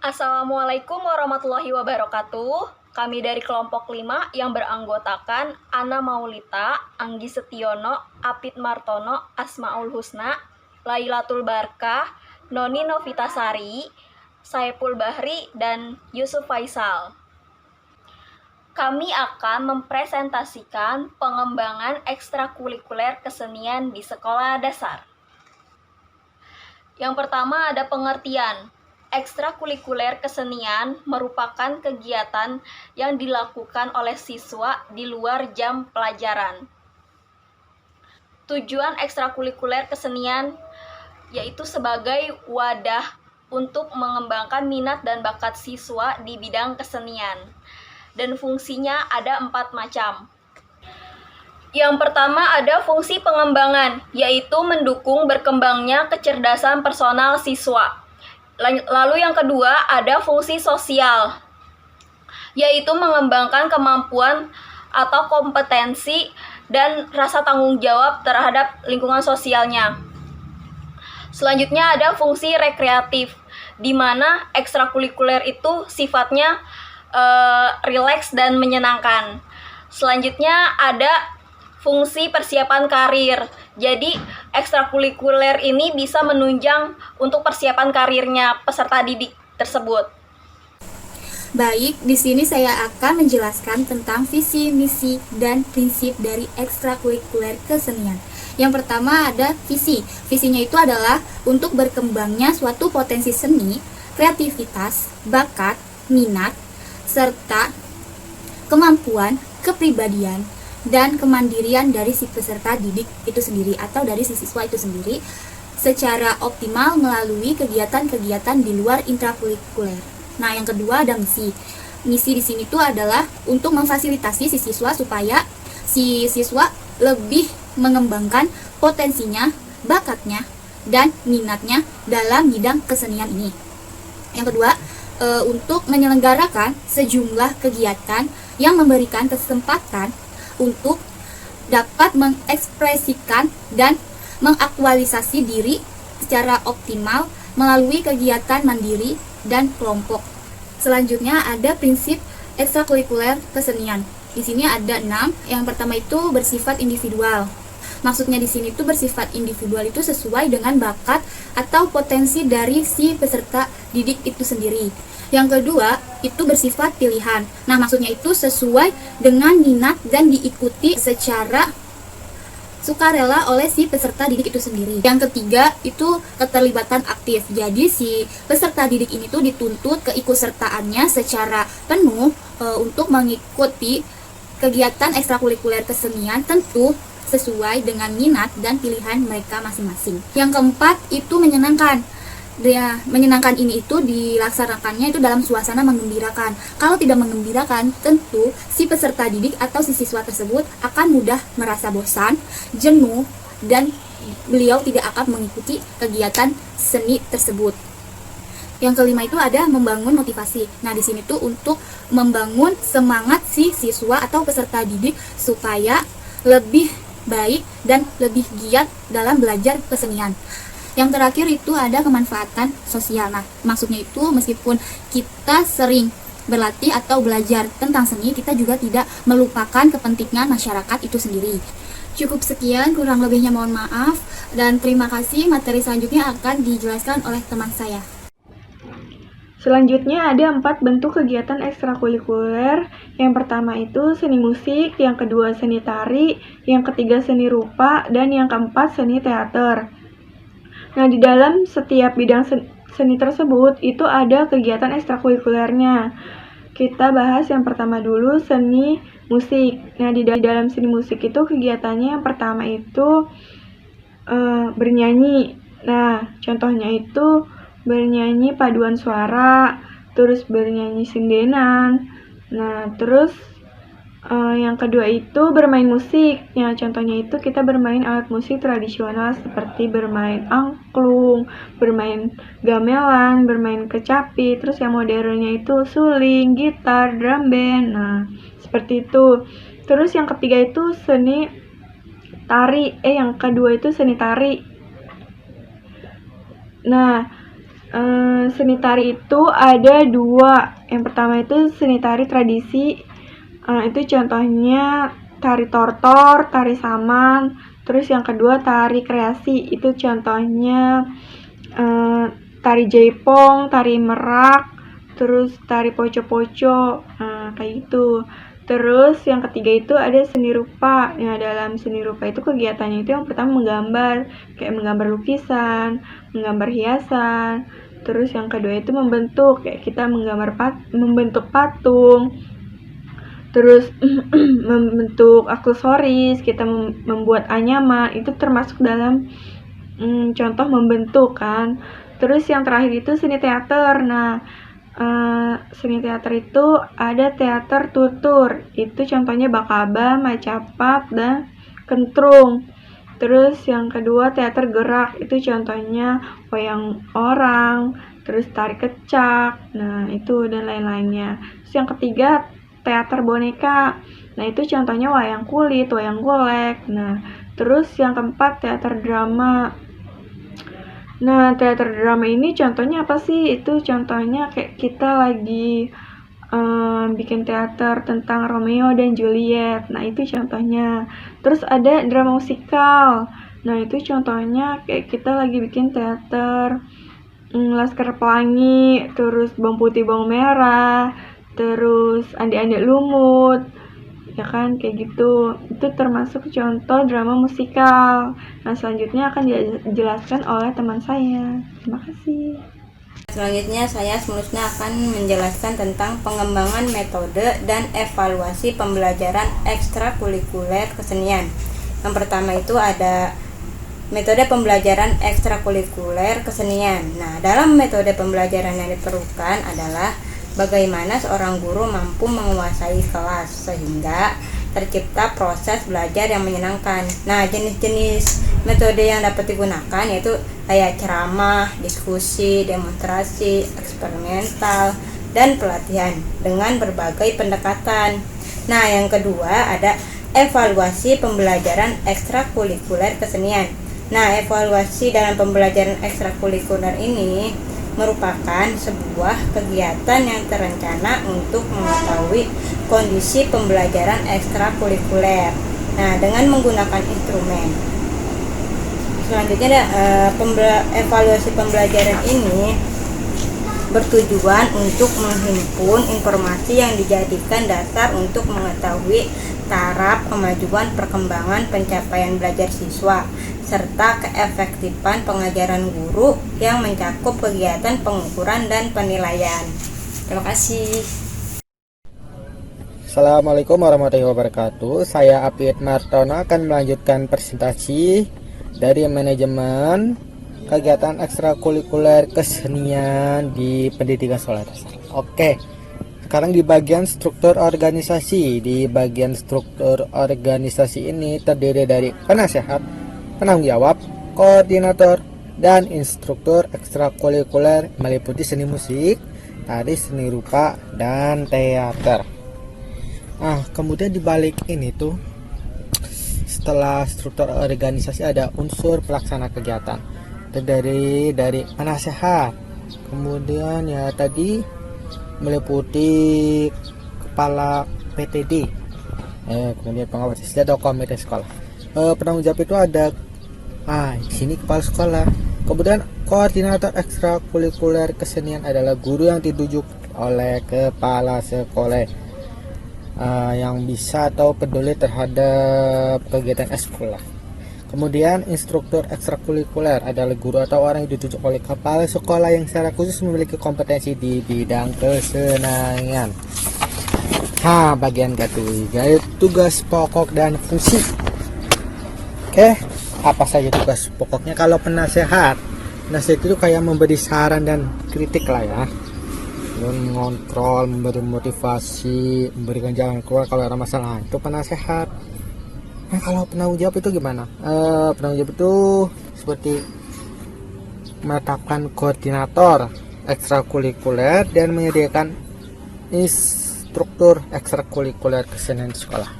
Assalamualaikum warahmatullahi wabarakatuh. Kami dari kelompok 5 yang beranggotakan Ana Maulita, Anggi Setiono, Apit Martono, Asmaul Husna, Lailatul Barkah, Noni Novitasari, Saipul Bahri, dan Yusuf Faisal. Kami akan mempresentasikan pengembangan ekstrakurikuler kesenian di sekolah dasar. Yang pertama ada pengertian. Ekstrakurikuler kesenian merupakan kegiatan yang dilakukan oleh siswa di luar jam pelajaran. Tujuan ekstrakurikuler kesenian yaitu sebagai wadah untuk mengembangkan minat dan bakat siswa di bidang kesenian. Dan fungsinya ada 4 macam. Yang pertama ada fungsi pengembangan, yaitu mendukung berkembangnya kecerdasan personal siswa. Lalu yang kedua ada fungsi sosial, yaitu mengembangkan kemampuan atau kompetensi dan rasa tanggung jawab terhadap lingkungan sosialnya. Selanjutnya ada fungsi rekreatif, di mana ekstrakurikuler itu sifatnya rileks dan menyenangkan. Selanjutnya ada fungsi persiapan karir. Jadi ekstrakurikuler ini bisa menunjang untuk persiapan karirnya peserta didik tersebut. Baik, di sini saya akan menjelaskan tentang visi, misi, dan prinsip dari ekstrakurikuler kesenian. Yang pertama ada visi. Visinya itu adalah untuk berkembangnya suatu potensi seni, kreativitas, bakat, minat, serta kemampuan, kepribadian, dan kemandirian dari si peserta didik itu sendiri atau dari si siswa itu sendiri secara optimal melalui kegiatan-kegiatan di luar intrakurikuler. Nah, yang kedua ada misi. Misi di sini tuh adalah untuk memfasilitasi si siswa supaya si siswa lebih mengembangkan potensinya, bakatnya, dan minatnya dalam bidang kesenian ini. Yang kedua, untuk menyelenggarakan sejumlah kegiatan yang memberikan kesempatan untuk dapat mengekspresikan dan mengaktualisasi diri secara optimal melalui kegiatan mandiri dan kelompok. Selanjutnya ada prinsip ekstrakurikuler kesenian. Di sini ada 6. Yang pertama itu bersifat individual. Maksudnya di sini itu bersifat individual itu sesuai dengan bakat atau potensi dari si peserta didik itu sendiri. Yang kedua, itu bersifat pilihan. Nah, maksudnya itu sesuai dengan minat dan diikuti secara sukarela oleh si peserta didik itu sendiri. Yang ketiga, itu keterlibatan aktif. Jadi, si peserta didik ini tuh dituntut keikutsertaannya secara penuh untuk mengikuti kegiatan ekstrakurikuler kesenian, tentu sesuai dengan minat dan pilihan mereka masing-masing. Yang keempat, itu menyenangkan. Menyenangkan ini itu dilaksanakannya itu dalam suasana menggembirakan. Kalau tidak menggembirakan, tentu si peserta didik atau si siswa tersebut akan mudah merasa bosan, jenuh, dan beliau tidak akan mengikuti kegiatan seni tersebut. Yang kelima itu ada membangun motivasi. Nah, di sini tuh untuk membangun semangat si siswa atau peserta didik supaya lebih baik dan lebih giat dalam belajar kesenian. Yang terakhir itu ada kemanfaatan sosial. Nah, maksudnya itu meskipun kita sering berlatih atau belajar tentang seni, kita juga tidak melupakan kepentingan masyarakat itu sendiri. Cukup sekian, kurang lebihnya mohon maaf, dan terima kasih. Materi selanjutnya akan dijelaskan oleh teman saya. Selanjutnya ada 4 bentuk kegiatan ekstrakurikuler. Yang pertama itu seni musik, yang kedua seni tari, yang ketiga seni rupa, dan yang keempat seni teater. Nah, di dalam setiap bidang seni tersebut itu ada kegiatan ekstrakurikulernya. Kita bahas yang pertama dulu, seni musik. Nah, di dalam seni musik itu kegiatannya yang pertama itu bernyanyi. Nah, contohnya itu bernyanyi paduan suara, terus bernyanyi sindenan. Nah, terus yang kedua itu bermain musik. Ya, contohnya itu kita bermain alat musik tradisional seperti bermain angklung, bermain gamelan, bermain kecapi. Terus yang modernnya itu suling, gitar, drum band. Nah, seperti itu. Terus yang ketiga itu seni tari. Yang kedua itu seni tari. Nah, Seni tari itu ada dua. Yang pertama itu seni tari tradisi. Itu contohnya tari tortor, tari saman. Terus yang kedua tari kreasi. Itu contohnya tari jaipong, tari merak, terus tari poco-poco. Kayak gitu. Terus yang ketiga itu ada seni rupa. Nah, dalam seni rupa itu kegiatannya itu yang pertama menggambar, kayak menggambar lukisan, menggambar hiasan. Terus yang kedua itu membentuk, kayak kita membentuk patung. Terus membentuk aksesoris, kita membuat anyaman, itu termasuk dalam contoh membentuk kan. Terus yang terakhir itu seni teater. Nah, seni teater itu ada teater tutur, itu contohnya bakaba, macapat, dan kentrung. Terus yang kedua teater gerak, itu contohnya wayang orang, terus tari kecak, nah itu dan lain-lainnya. Terus yang ketiga teater boneka, nah itu contohnya wayang kulit, wayang golek. Nah terus yang keempat teater drama. Nah teater drama ini contohnya apa sih? Itu contohnya kayak kita lagi bikin teater tentang Romeo dan Juliet. Nah itu contohnya. Terus ada drama musikal. Nah itu contohnya kayak kita lagi bikin teater Laskar Pelangi, terus Bawang Putih Bawang Merah, terus Adik-adik Lumut, ya kan, kayak gitu. Itu termasuk contoh drama musikal. Nah selanjutnya akan dijelaskan oleh teman saya. Terima kasih. Selanjutnya saya Semusna akan menjelaskan tentang pengembangan metode dan evaluasi pembelajaran ekstrakurikuler kesenian. Yang pertama itu ada metode pembelajaran ekstrakurikuler kesenian. Nah, dalam metode pembelajaran yang diperlukan adalah bagaimana seorang guru mampu menguasai kelas sehingga tercipta proses belajar yang menyenangkan. Nah, jenis-jenis metode yang dapat digunakan yaitu kayak ceramah, diskusi, demonstrasi, eksperimental, dan pelatihan dengan berbagai pendekatan. Nah, yang kedua ada evaluasi pembelajaran ekstrakurikuler kesenian. Nah, evaluasi dalam pembelajaran ekstrakurikuler ini merupakan sebuah kegiatan yang terencana untuk mengetahui kondisi pembelajaran ekstrakurikuler. Nah, dengan menggunakan instrumen. Selanjutnya evaluasi pembelajaran ini bertujuan untuk menghimpun informasi yang dijadikan dasar untuk mengetahui taraf kemajuan perkembangan pencapaian belajar siswa serta keefektifan pengajaran guru yang mencakup kegiatan pengukuran dan penilaian. Terima kasih. Assalamualaikum warahmatullahi wabarakatuh. Saya Apit Martono akan melanjutkan presentasi dari manajemen kegiatan ekstrakurikuler kesenian di pendidikan sekolah dasar. Oke, sekarang di bagian struktur organisasi. Di bagian struktur organisasi ini terdiri dari penasehat, penanggung jawab, koordinator, dan instruktur ekstrakurikuler meliputi seni musik, tari, seni rupa, dan teater. Nah, kemudian di balik ini tuh setelah struktur organisasi ada unsur pelaksana kegiatan, terdiri dari penasehat, kemudian ya tadi meliputi kepala PTD, kemudian pengawas siswa atau komite sekolah. Penanggung jawab itu ada di sini kepala sekolah. Kemudian koordinator ekstrakurikuler kesenian adalah guru yang ditunjuk oleh kepala sekolah yang bisa atau peduli terhadap kegiatan sekolah. Kemudian instruktur ekstrakurikuler adalah guru atau orang yang ditunjuk oleh kepala sekolah yang secara khusus memiliki kompetensi di bidang kesenian. Bagian ketiga tugas pokok dan fungsi. Oke, apa saja tugas pokoknya? Kalau penasehat itu kayak memberi saran dan kritik lah ya, mengontrol, memberi motivasi, memberikan jalan keluar kalau ada masalah, itu penasehat. Nah, kalau penanggung jawab itu gimana? Penanggung jawab itu seperti menetapkan koordinator ekstrakurikuler dan menyediakan instruktur ekstrakurikuler kesenian di sekolah.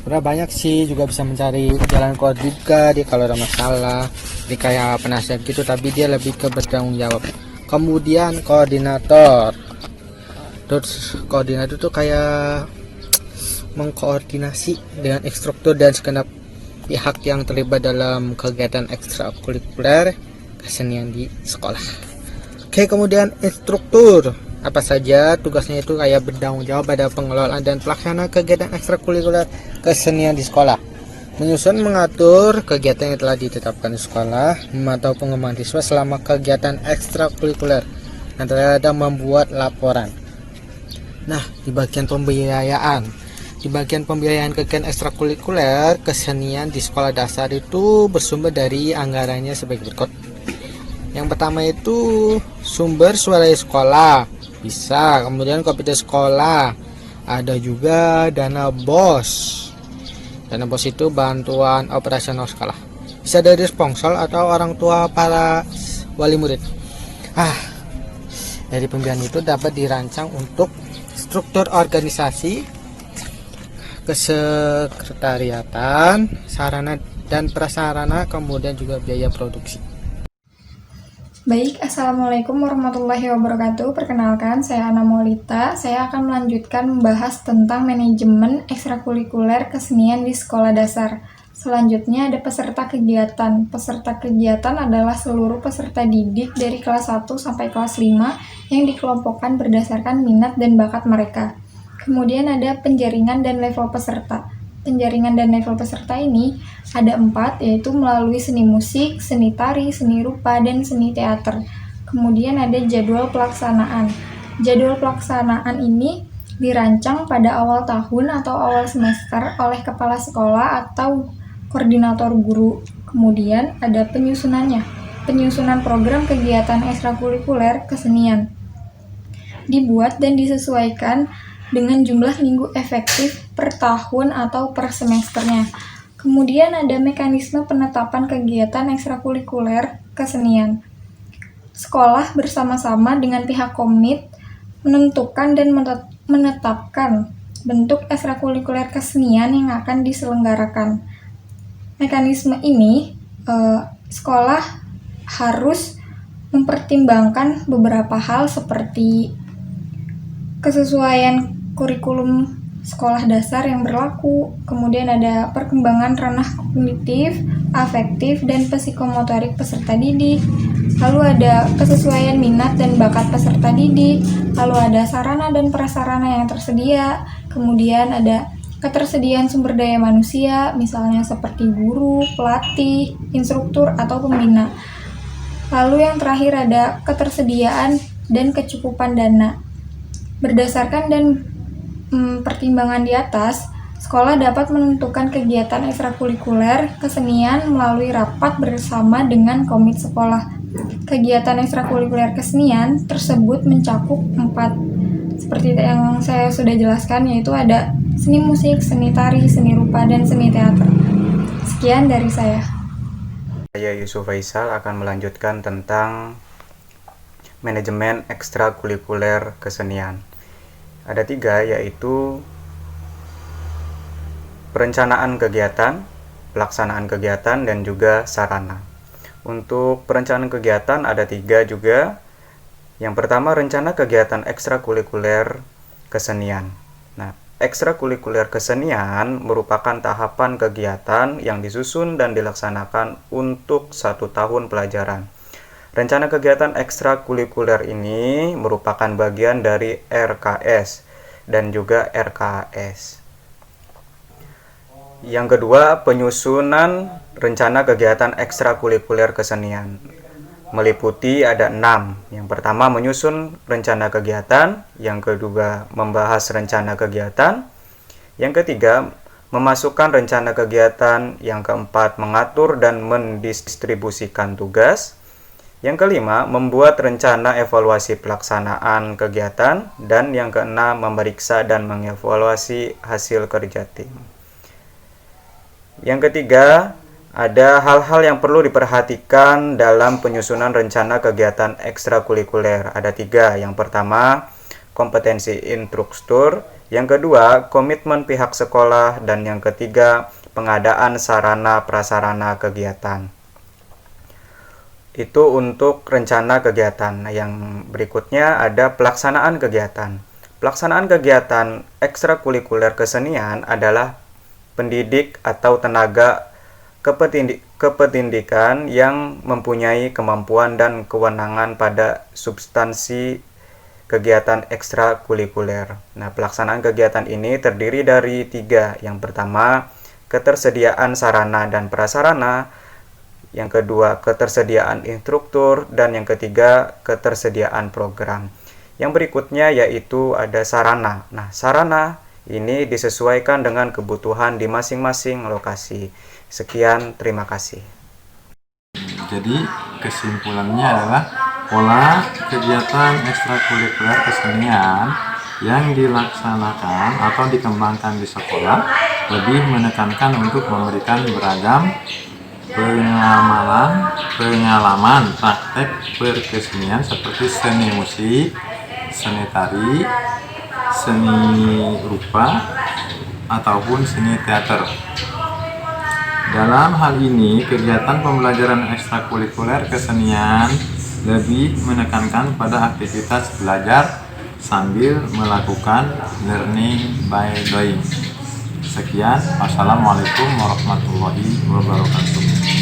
Sebenarnya banyak sih, juga bisa mencari jalan keluar juga dia kalau ada masalah. Jadi kayak penasihat gitu, tapi dia lebih ke bertanggung jawab. Kemudian koordinator. Terus koordinator tuh kayak mengkoordinasi dengan instruktur dan segenap pihak yang terlibat dalam kegiatan ekstrakurikuler kesenian di sekolah. Oke, kemudian instruktur. Apa saja tugasnya itu kayak bertanggung jawab pada pengelolaan dan pelaksana kegiatan ekstrakurikuler kesenian di sekolah, menyusun mengatur kegiatan yang telah ditetapkan di sekolah, memantau pengembangan siswa selama kegiatan ekstrakurikuler, dan terkadang membuat laporan. Nah, di bagian pembiayaan kegiatan ekstrakurikuler kesenian di sekolah dasar itu bersumber dari anggarannya sebagai berikut. Yang pertama itu sumber swadaya sekolah, bisa, kemudian komite sekolah, ada juga dana BOS. Dana BOS itu bantuan operasional sekolah, bisa dari sponsor atau orang tua para wali murid. Dari pembiayaan itu dapat dirancang untuk struktur organisasi, kesekretariatan, sarana dan prasarana, kemudian juga biaya produksi. Baik, Assalamualaikum warahmatullahi wabarakatuh. Perkenalkan, saya Ana Maulita. Saya akan melanjutkan membahas tentang manajemen ekstrakurikuler kesenian di sekolah dasar. Selanjutnya ada peserta kegiatan. Peserta kegiatan adalah seluruh peserta didik dari kelas 1 sampai kelas 5 yang dikelompokkan berdasarkan minat dan bakat mereka. Kemudian ada penjaringan dan level peserta. Penjaringan dan level peserta ini ada 4, yaitu melalui seni musik, seni tari, seni rupa, dan seni teater. Kemudian ada jadwal pelaksanaan. Jadwal pelaksanaan ini dirancang pada awal tahun atau awal semester oleh kepala sekolah atau koordinator guru. Kemudian ada penyusunannya. Penyusunan program kegiatan ekstrakurikuler kesenian dibuat dan disesuaikan dengan jumlah minggu efektif per tahun atau per semesternya. Kemudian ada mekanisme penetapan kegiatan ekstrakurikuler kesenian. Sekolah bersama-sama dengan pihak komit menentukan dan menetapkan bentuk ekstrakurikuler kesenian yang akan diselenggarakan. Mekanisme ini, sekolah harus mempertimbangkan beberapa hal seperti kesesuaian kurikulum sekolah dasar yang berlaku, kemudian ada perkembangan ranah kognitif, afektif, dan psikomotorik peserta didik, lalu ada kesesuaian minat dan bakat peserta didik, lalu ada sarana dan prasarana yang tersedia, kemudian ada ketersediaan sumber daya manusia, misalnya seperti guru, pelatih, instruktur, atau pembina. Lalu yang terakhir ada ketersediaan dan kecukupan dana. Berdasarkan dan pertimbangan di atas, sekolah dapat menentukan kegiatan ekstrakurikuler kesenian melalui rapat bersama dengan komit sekolah. Kegiatan ekstrakurikuler kesenian tersebut mencakup 4, seperti yang saya sudah jelaskan, yaitu ada seni musik, seni tari, seni rupa, dan seni teater. Sekian dari saya. Saya Yusuf Faisal akan melanjutkan tentang manajemen ekstrakurikuler kesenian. Ada 3, yaitu perencanaan kegiatan, pelaksanaan kegiatan, dan juga sarana. Untuk perencanaan kegiatan ada 3 juga. Yang pertama, rencana kegiatan ekstrakurikuler kesenian. Nah, ekstrakurikuler kesenian merupakan tahapan kegiatan yang disusun dan dilaksanakan untuk 1 tahun pelajaran. Rencana kegiatan ekstrakurikuler ini merupakan bagian dari RKS dan juga RKS. Yang kedua, penyusunan rencana kegiatan ekstrakurikuler kesenian. Meliputi ada 6. Yang pertama, menyusun rencana kegiatan. Yang kedua, membahas rencana kegiatan. Yang ketiga, memasukkan rencana kegiatan. Yang keempat, mengatur dan mendistribusikan tugas. Yang kelima, membuat rencana evaluasi pelaksanaan kegiatan. Dan yang keenam, memeriksa dan mengevaluasi hasil kerja tim. Yang ketiga, ada hal-hal yang perlu diperhatikan dalam penyusunan rencana kegiatan ekstrakurikuler. Ada 3. Yang pertama, kompetensi instruktur, yang kedua, komitmen pihak sekolah, dan yang ketiga, pengadaan sarana prasarana kegiatan. Itu untuk rencana kegiatan. Nah, yang berikutnya ada pelaksanaan kegiatan. Pelaksanaan kegiatan ekstrakurikuler kesenian adalah pendidik atau tenaga kependidikan yang mempunyai kemampuan dan kewenangan pada substansi kegiatan ekstrakurikuler. Nah, pelaksanaan kegiatan ini terdiri dari 3. Yang pertama, ketersediaan sarana dan prasarana. Yang kedua, ketersediaan instruktur. Dan yang ketiga, ketersediaan program. Yang berikutnya yaitu ada sarana. Nah, sarana ini disesuaikan dengan kebutuhan di masing-masing lokasi. Sekian, terima kasih. Jadi kesimpulannya adalah pola kegiatan ekstrakurikuler kesenian yang dilaksanakan atau dikembangkan di sekolah lebih menekankan untuk memberikan beragam pengalaman praktek berkesenian seperti seni musik, seni tari, seni rupa, ataupun seni teater. Dalam hal ini, kegiatan pembelajaran ekstrakurikuler kesenian lebih menekankan pada aktivitas belajar sambil melakukan learning by doing. Sekian, wassalamualaikum warahmatullahi wabarakatuh.